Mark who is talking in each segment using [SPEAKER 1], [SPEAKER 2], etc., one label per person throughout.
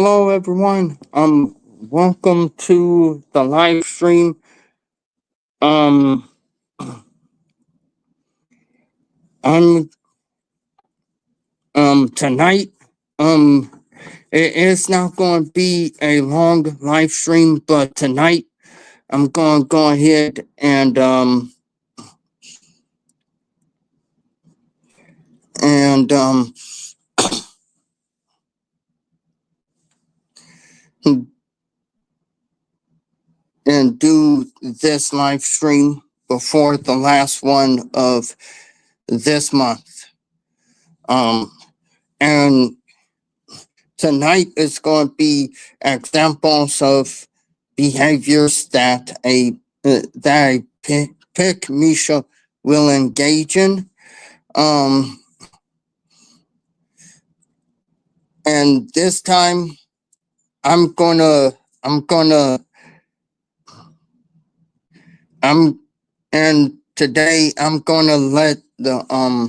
[SPEAKER 1] Hello, everyone. Welcome to the live stream. Um, I'm tonight. It is not going to be a long live stream, but tonight I'm going to go ahead and and do this live stream before the last one of this month. And tonight is going to be examples of behaviors that a Pickmeisha will engage in. And this time I'm gonna I'm and today I'm gonna let the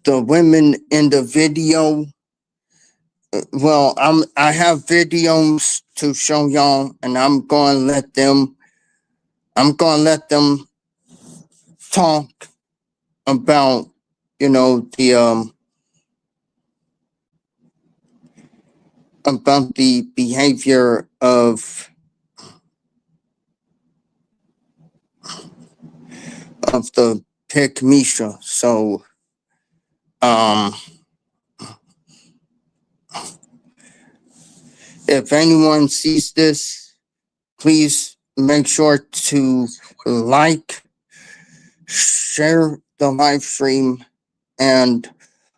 [SPEAKER 1] women in the video. Well, I have videos to show y'all, and I'm gonna let them talk about the behavior of the Pickmeisha. So if anyone sees this, please make sure to like, share the live stream, and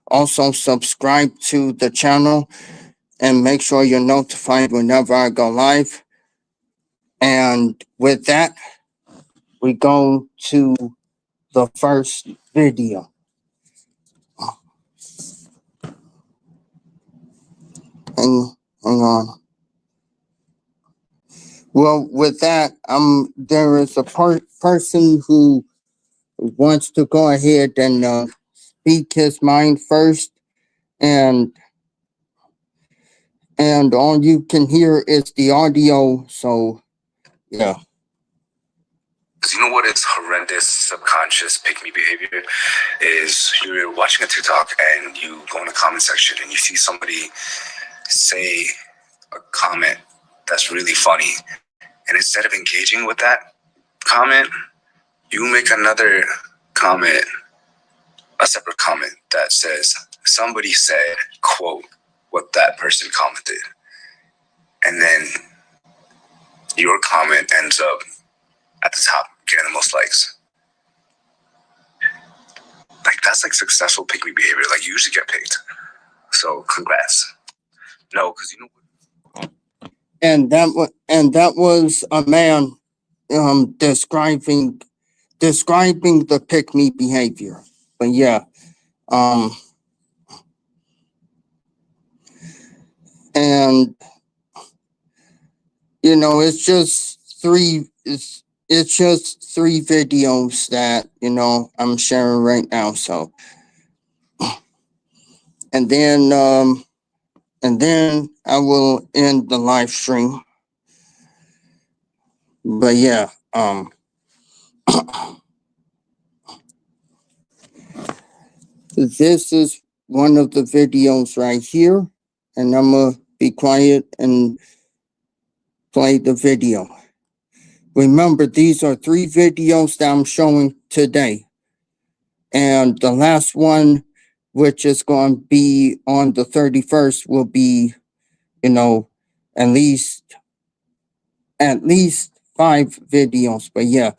[SPEAKER 1] also subscribe to the channel, and make sure you're notified whenever I go live. And with that, we go to the first video. Hang on. Well, with that, there is a person who wants to go ahead and speak his mind first, and all you can hear is the audio. So, yeah.
[SPEAKER 2] You know what is horrendous subconscious pick me behavior is you're watching a TikTok and you go in the comment section and you see somebody say a comment that's really funny, and instead of engaging with that comment, you make another comment, a separate comment that says somebody said, quote, what that person commented, and then your comment ends up at the top getting the most likes. Like, that's like successful pick me behavior. Like, you usually get picked. So congrats. No, because you know what?
[SPEAKER 1] And that was a man describing the pick me behavior. But yeah. And it's just three videos that I'm sharing right now. So and then I will end the live stream. But yeah, this is one of the videos right here, and I'm gonna be quiet and play the video. Remember, these are 3 videos that I'm showing today. And the last one, which is going to be on the 31st, will be, at least 5 videos. But yeah,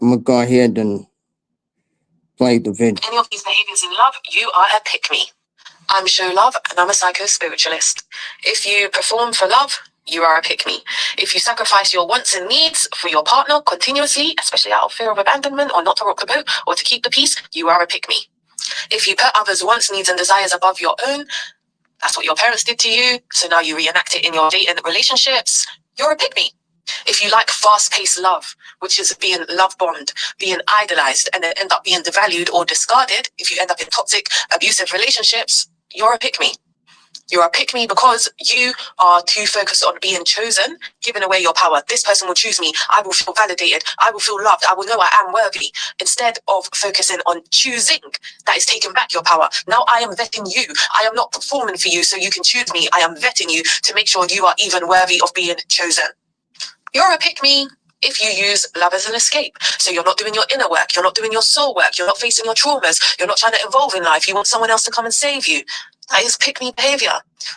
[SPEAKER 1] I'm going to go ahead and play the video.
[SPEAKER 3] Any of these behaviors in love, you are a pick-me. I'm Show Love, and I'm a psycho-spiritualist. If you perform for love, you are a pick-me. If you sacrifice your wants and needs for your partner continuously, especially out of fear of abandonment or not to rock the boat or to keep the peace, you are a pick-me. If you put others' wants, needs, and desires above your own, that's what your parents did to you, so now you reenact it in your dating relationships, you're a pick-me. If you like fast-paced love, which is being love-bombed, being idolized, and then end up being devalued or discarded, if you end up in toxic, abusive relationships, you're a pick-me. You're a pick me because you are too focused on being chosen, giving away your power. This person will choose me. I will feel validated. I will feel loved. I will know I am worthy. Instead of focusing on choosing, that is taking back your power. Now I am vetting you. I am not performing for you so you can choose me. I am vetting you to make sure you are even worthy of being chosen. You're a pick me if you use love as an escape. So you're not doing your inner work. You're not doing your soul work. You're not facing your traumas. You're not trying to evolve in life. You want someone else to come and save you. That is pick me behavior.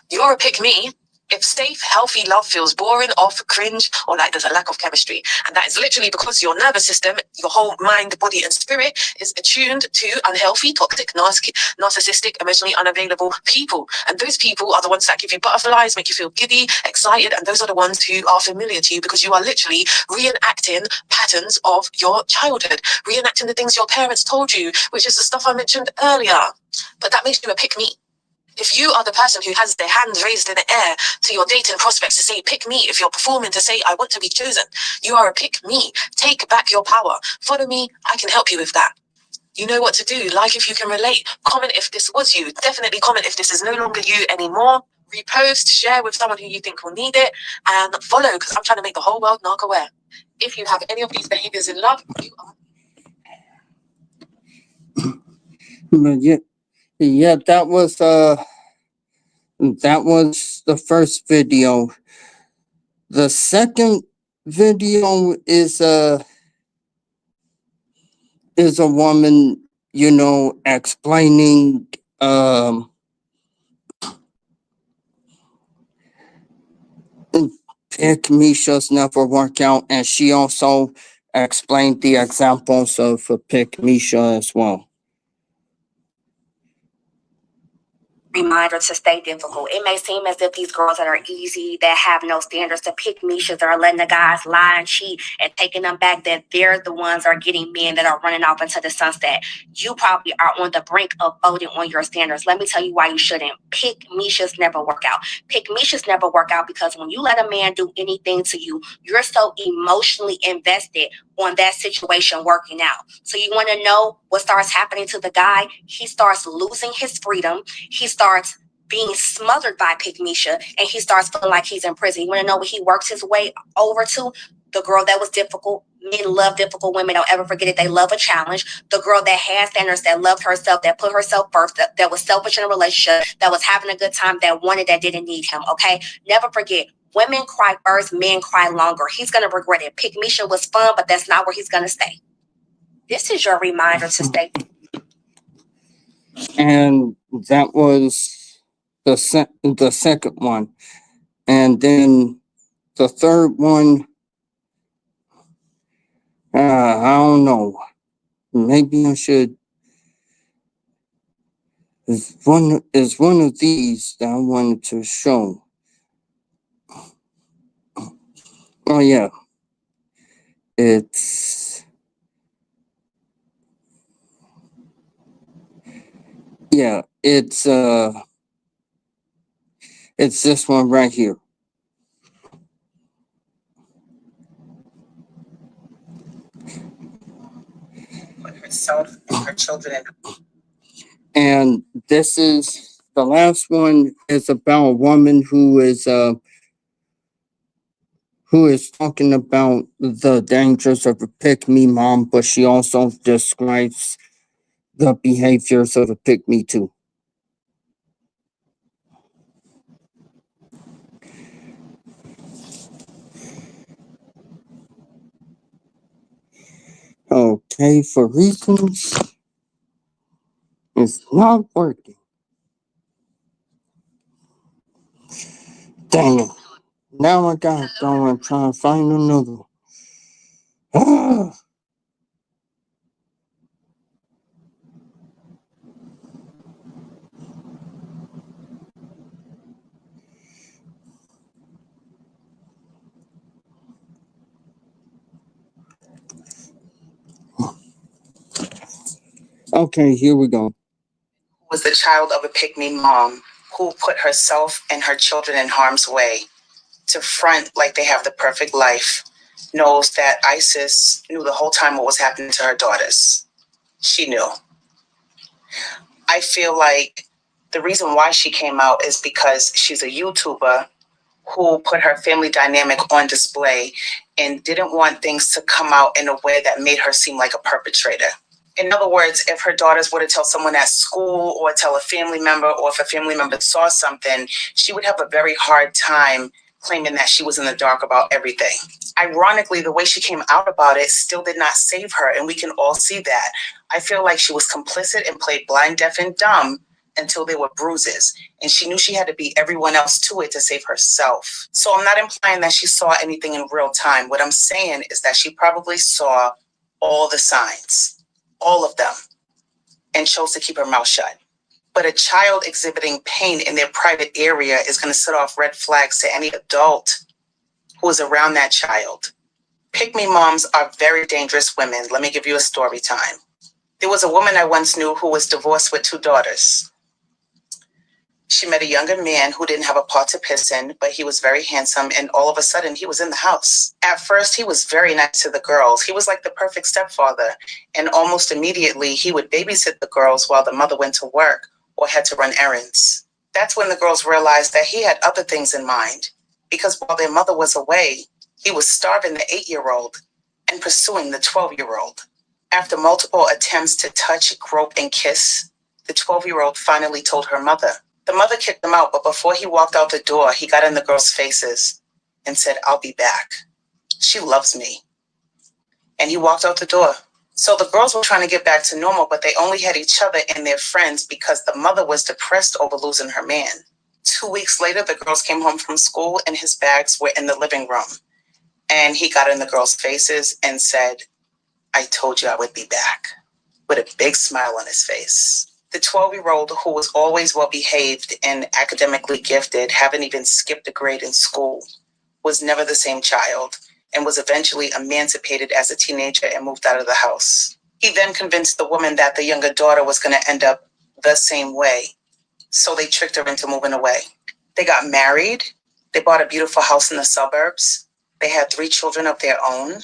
[SPEAKER 3] You're a pick me if safe, healthy love feels boring, off, cringe, or like there's a lack of chemistry. And that is literally because your nervous system, your whole mind, body, and spirit is attuned to unhealthy, toxic, narcissistic, emotionally unavailable people. And those people are the ones that give you butterflies, make you feel giddy, excited, and those are the ones who are familiar to you because you are literally reenacting patterns of your childhood, reenacting the things your parents told you, which is the stuff I mentioned earlier. But that makes you a pick me. If you are the person who has their hands raised in the air to your dating prospects to say, pick me, if you're performing to say, I want to be chosen, you are a pick me. Take back your power. Follow me. I can help you with that. You know what to do. Like if you can relate. Comment if this was you. Definitely comment if this is no longer you anymore. Repost, share with someone who you think will need it, and follow because I'm trying to make the whole world narc aware. If you have any of these behaviors in love, you are.
[SPEAKER 1] But yeah, that was the first video. The second video is a woman, explaining Pickmeisha's never work out, and she also explained the examples of Pickmeisha as well.
[SPEAKER 4] Reminder to stay difficult. It may seem as if these girls that are easy, that have no standards, to pick Mishas, that are letting the guys lie and cheat and taking them back, that they're the ones that are getting men that are running off into the sunset. You probably are on the brink of voting on your standards. Let me tell you why you shouldn't. Pick Mishas never work out. Pick Mishas never work out because when you let a man do anything to you, you're so emotionally invested on that situation working out. So you want to know what starts happening to the guy? He starts losing his freedom. He starts being smothered by Pickmeisha, and he starts feeling like he's in prison. You want to know what he works his way over to? The girl that was difficult. Men love difficult women. Don't ever forget it. They love a challenge. The girl that had standards, that loved herself, that put herself first, that was selfish in a relationship, that was having a good time, that wanted, that didn't need him. Okay? Never forget. Women cry first, men cry longer. He's going to regret it. Pickmeisha was fun, but that's not where he's going to stay. This is your reminder to stay.
[SPEAKER 1] And that was the second one. And then the third one, I don't know. Maybe I should. Is one of these that I wanted to show. Oh yeah, it's it's this one right here. Herself and her children. And this is the last one is about a woman who is talking about the dangers of a pick me mom, but she also describes the behaviors of a pick me too. Okay, for reasons it's not working. Dang it. Now I gotta go and try and find another one. Ah. Okay, here we go. Was the child of a pick-me mom who put herself and her children in harm's way to front like they have the perfect life, knows that ISIS knew the whole time what was happening to her daughters. She knew. I feel like
[SPEAKER 3] The reason why she came out is because she's a YouTuber who put her family dynamic on display and didn't want things to come out in a way that made her seem like a perpetrator. In other words, if her daughters were to tell someone at school or tell a family member, or if a family member saw something, she would have a very hard time claiming that she was in the dark about everything. Ironically, the way she came out about it still did not save her, and we can all see that. I feel like she was complicit and played blind, deaf, and dumb until there were bruises, and she knew she had to beat everyone else to it to save herself. So I'm not implying that she saw anything in real time. What I'm saying is that she probably saw all the signs, all of them, and chose to keep her mouth shut. But a child exhibiting pain in their private area is going to set off red flags to any adult who is around that child. Pick-me moms are very dangerous women. Let me give you a story time. There was a woman I once knew who was divorced with 2 daughters. She met a younger man who didn't have a pot to piss in, but he was very handsome, and all of a sudden he was in the house. At first, he was very nice to the girls. He was like the perfect stepfather, and almost immediately he would babysit the girls while the mother went to work or had to run errands. That's when the girls realized that he had other things in mind, because while their mother was away, he was starving the 8-year-old and pursuing the 12-year-old. After multiple attempts to touch, grope, and kiss, the 12-year-old finally told her mother. The mother kicked him out, but before he walked out the door, he got in the girls' faces and said, "I'll be back. She loves me." And he walked out the door. So the girls were trying to get back to normal, but they only had each other and their friends because the mother was depressed over losing her man. 2 weeks later, the girls came home from school and his bags were in the living room. And he got in the girls' faces and said, "I told you I would be back," with a big smile on his face. The 12-year-old, who was always well-behaved and academically gifted, having even skipped a grade in school, was never the same child and was eventually emancipated as a teenager and moved out of the house. He then convinced the woman that the younger daughter was going to end up the same way, so they tricked her into moving away. They got married. They bought a beautiful house in the suburbs. They had 3 children of their own.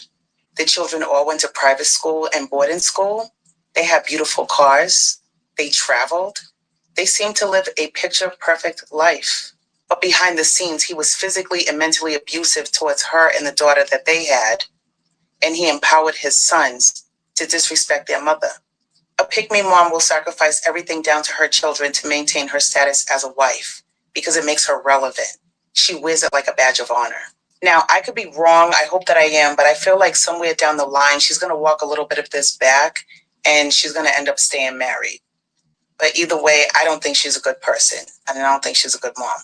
[SPEAKER 3] The children all went to private school and boarding school. They had beautiful cars. They traveled. They seemed to live a picture-perfect life. But behind the scenes, he was physically and mentally abusive towards her and the daughter that they had, and he empowered his sons to disrespect their mother. A pick-me mom will sacrifice everything down to her children to maintain her status as a wife because it makes her relevant. She wears it like a badge of honor. Now, I could be wrong. I hope that I am, but I feel like somewhere down the line, she's going to walk a little bit of this back, and she's going to end up staying married. But either way, I don't think she's a good person, and I don't think she's a good mom.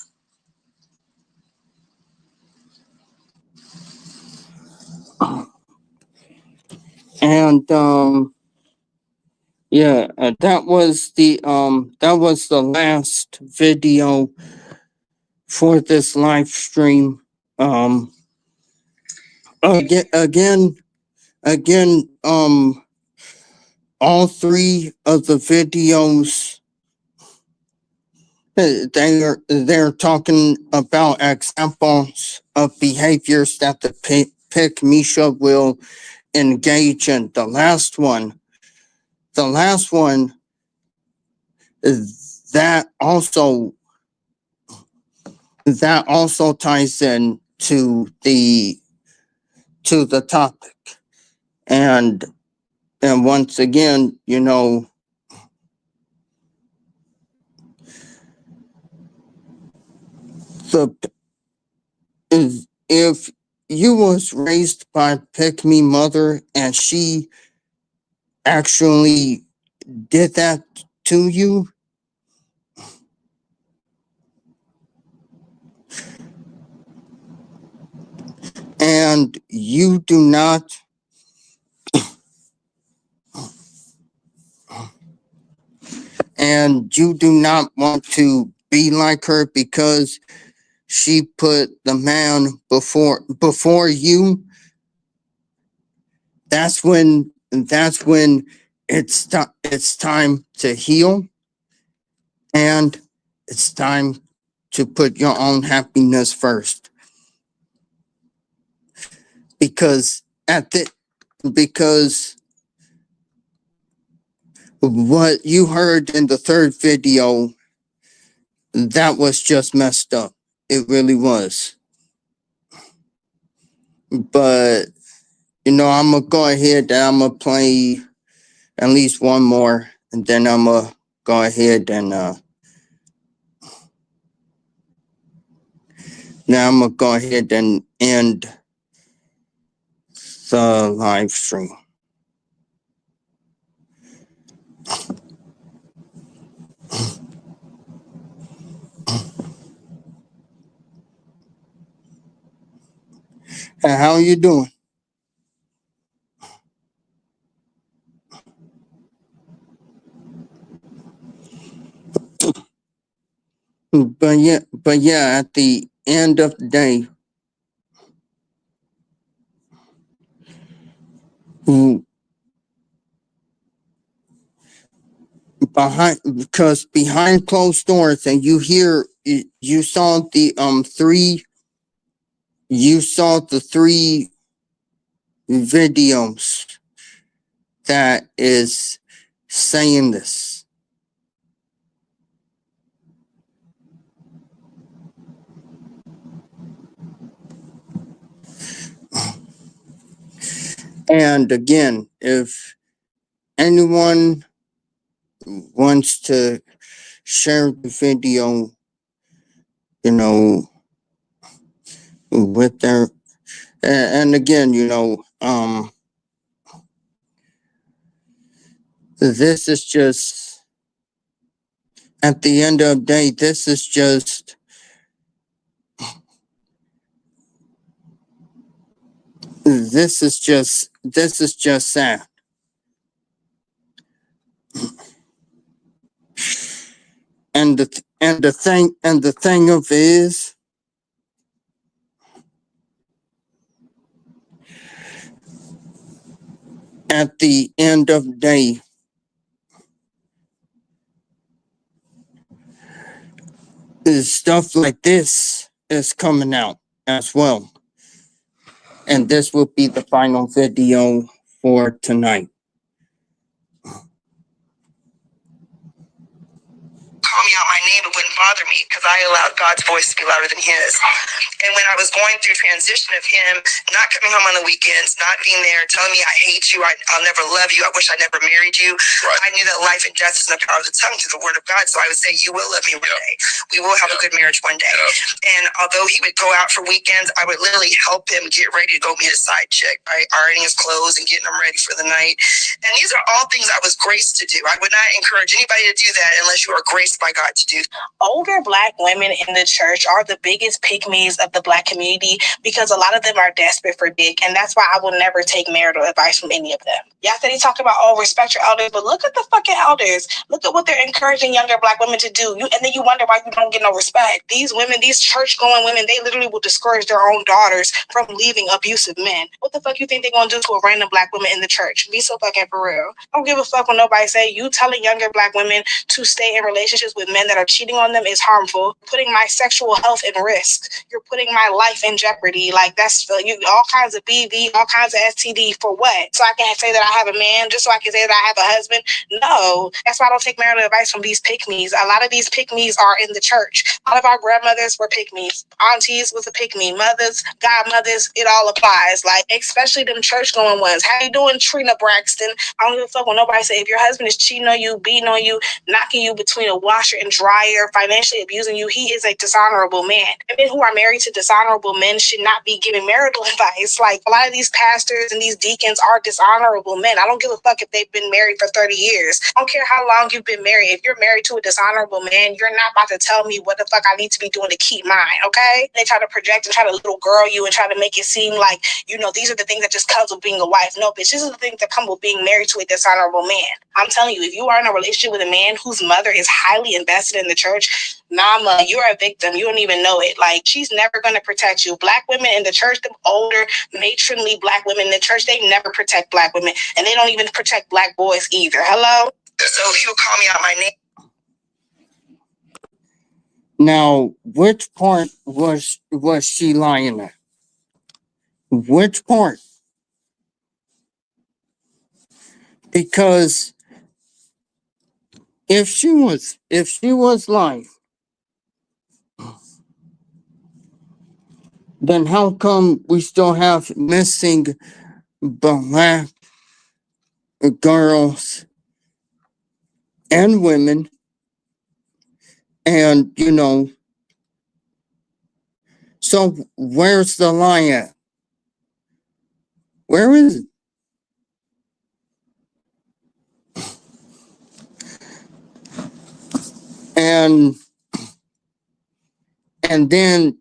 [SPEAKER 1] And yeah, that was the last video for this live stream. Again, all 3 of the videos, they're talking about examples of behaviors that the Pickmeisha will engage in. The last one, that also ties in to the topic. And once again, the if you was raised by a pick-me mother and she actually did that to you, and you do not want to be like her because she put the man before you, that's when it's time to heal, and it's time to put your own happiness first, because what you heard in the third video that was just messed up. It really was. But I'm gonna go ahead and I'm gonna play at least one more, and then I'm gonna go ahead and now I'm gonna go ahead and end the live stream. How are you doing? But yeah, at the end of the day, mm, behind closed doors, and you saw the three videos that is saying this. And again, if anyone wants to share the video, with their, and again, this is just, at the end of the day, this is just sad. And the thing of it is, at the end of the day, is stuff like this is coming out as well. And this will be the final video for tonight.
[SPEAKER 3] Call me out my name, it wouldn't bother me because I allowed God's voice to be louder than his. And when I was going through transition of him not coming home on the weekends, not being there, telling me I hate you, I'll never love you, I wish I never married you. Right. I knew that life and death is in the power of the tongue through the word of God. So I would say, you will love me one day. We will have a good marriage one day. And although he would go out for weekends, I would literally help him get ready to go meet a side chick, right? Ironing his clothes and getting him ready for the night. And these are all things I was graced to do. I would not encourage anybody to do that unless you are graced by God to do. Older Black women in the church are the biggest pick-me's of the Black community because a lot of them are desperate for dick, and that's why I will never take marital advice from any of them. Y'all said he talked about, respect your elders, but look at the fucking elders. Look at what they're encouraging younger Black women to do. And then you wonder why you don't get no respect. These women, these church-going women, they literally will discourage their own daughters from leaving abusive men. What the fuck you think they're gonna do to a random Black woman in the church? Be so fucking for real. I don't give a fuck when nobody say you telling younger Black women to stay in relationships with men that are cheating on them is harmful. Putting my sexual health in risk. You're putting my life in jeopardy. Like, that's you, all kinds of BV, all kinds of STD for what? So I can say that I have a man, just so I can say that I have a husband? No. That's why I don't take marital advice from these pick-me's. A lot of these pick-me's are in the church. A lot of our grandmothers were pick-me's. Aunties was a pick-me. Mothers, godmothers, it all applies. Like, especially them church-going ones. How you doing, Trina Braxton? I don't give a fuck when nobody say, if your husband is cheating on you, beating on you, knocking you between a washer and dryer, financially abusing you, he is a dishonorable man. Women who are married to dishonorable men should not be giving marital advice. Like, a lot of these pastors and these deacons are dishonorable men. I don't give a fuck if they've been married for 30 years. I don't care how long you've been married. If you're married to a dishonorable man, you're not about to tell me what the fuck I need to be doing to keep mine, okay? They try to project and try to little girl you and try to make it seem like, these are the things that just comes with being a wife. No, bitch, these are the things that come with being married to a dishonorable man. I'm telling you, if you are in a relationship with a man whose mother is highly invested in the church, Nama, you're a victim. You don't even know it. Like, she's never going to protect you. Black women in the church, the older, matronly Black women in the church, they never protect Black women. And they don't even protect Black boys either. Hello? So if you'll call me out my name.
[SPEAKER 1] Now, which part was she lying at? Which part? Because if she was lying, then how come we still have missing black girls and women? And, so where's the lie at? Where is it? And then,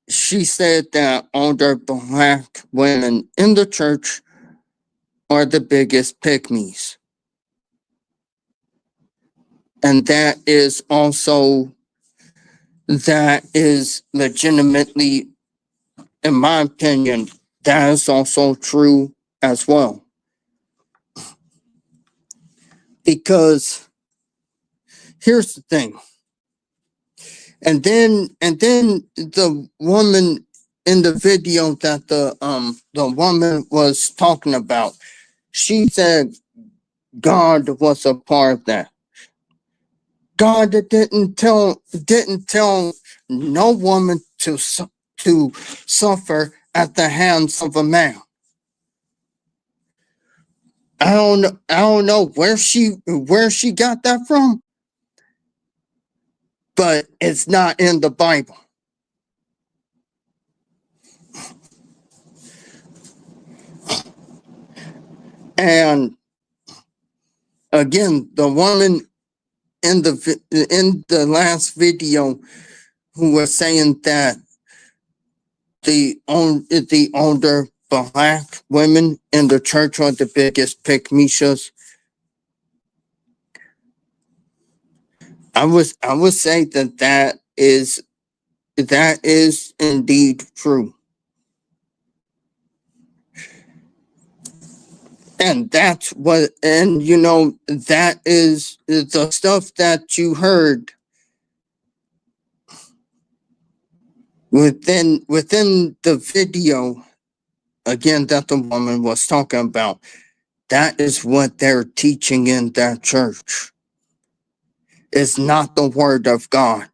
[SPEAKER 1] she said that older black women in the church are the biggest pick-me's. And that is legitimately, in my opinion, that is also true as well. Because here's the thing. And then the woman in the video that the woman was talking about, she said God was a part of that. God didn't tell no woman to suffer at the hands of a man. I don't know where she got that from, but it's not in the Bible. And again, the woman in the last video who was saying that the older black women in the church are the biggest pick-meishas. I would say that is indeed true. And that is the stuff that you heard within the video, again, that the woman was talking about. That is what they're teaching in that church. It's not the word of God.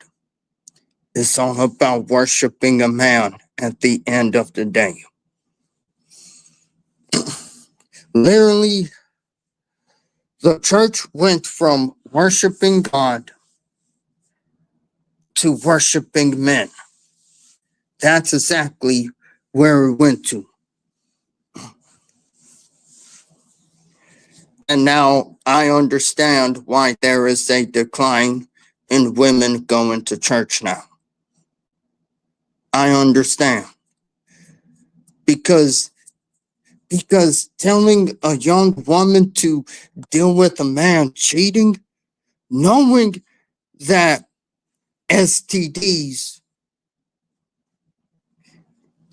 [SPEAKER 1] It's all about worshiping a man at the end of the day. Literally, the church went from worshiping God to worshiping men. That's exactly where it went to. And now I understand why there is a decline in women going to church now. I understand. Because telling a young woman to deal with a man cheating, knowing that STDs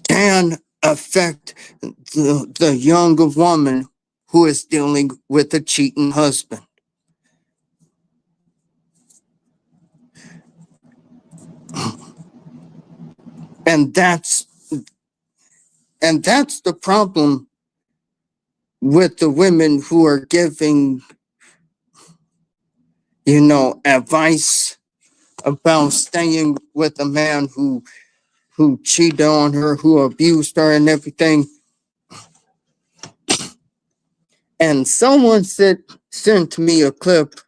[SPEAKER 1] can affect the younger woman who is dealing with a cheating husband. And that's the problem with the women who are giving, advice about staying with a man who cheated on her, who abused her and everything. And someone sent me a clip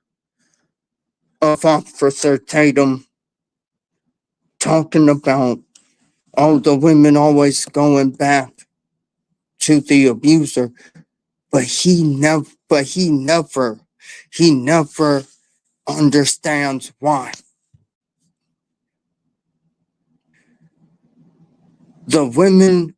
[SPEAKER 1] of Officer Tatum talking about all the women always going back to the abuser, but he never understands why. The women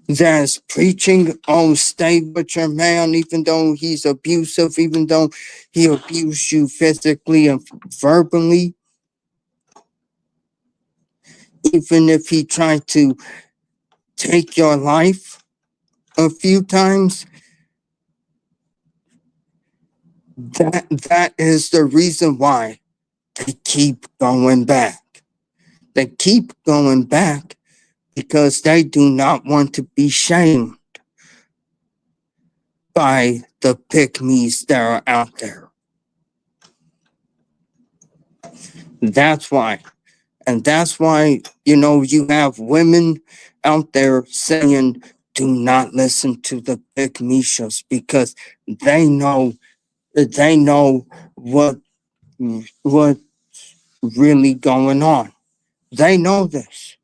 [SPEAKER 1] that's preaching, oh, stay with your man, even though he's abusive, even though he abused you physically and verbally, even if he tried to take your life a few times, that is the reason why they keep going back. They keep going back because they do not want to be shamed by the pick-me's that are out there. That's why. And that's why, you have women out there saying, do not listen to the Pickmeishas because they know they know what really going on. They know this.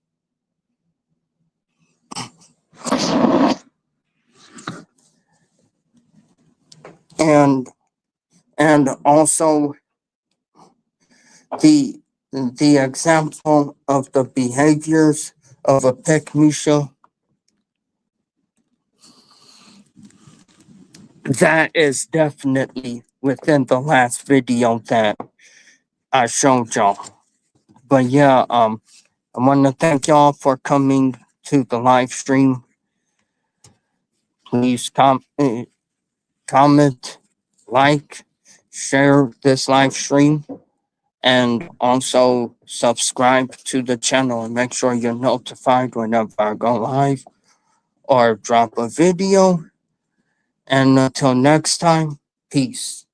[SPEAKER 1] And also the the example of the behaviors of a Pickmeisha, that is definitely within the last video that I showed y'all. But yeah, I want to thank y'all for coming to the live stream. Please comment, like, share this live stream, and also subscribe to the channel and make sure you're notified whenever I go live or drop a video. And until next time, peace.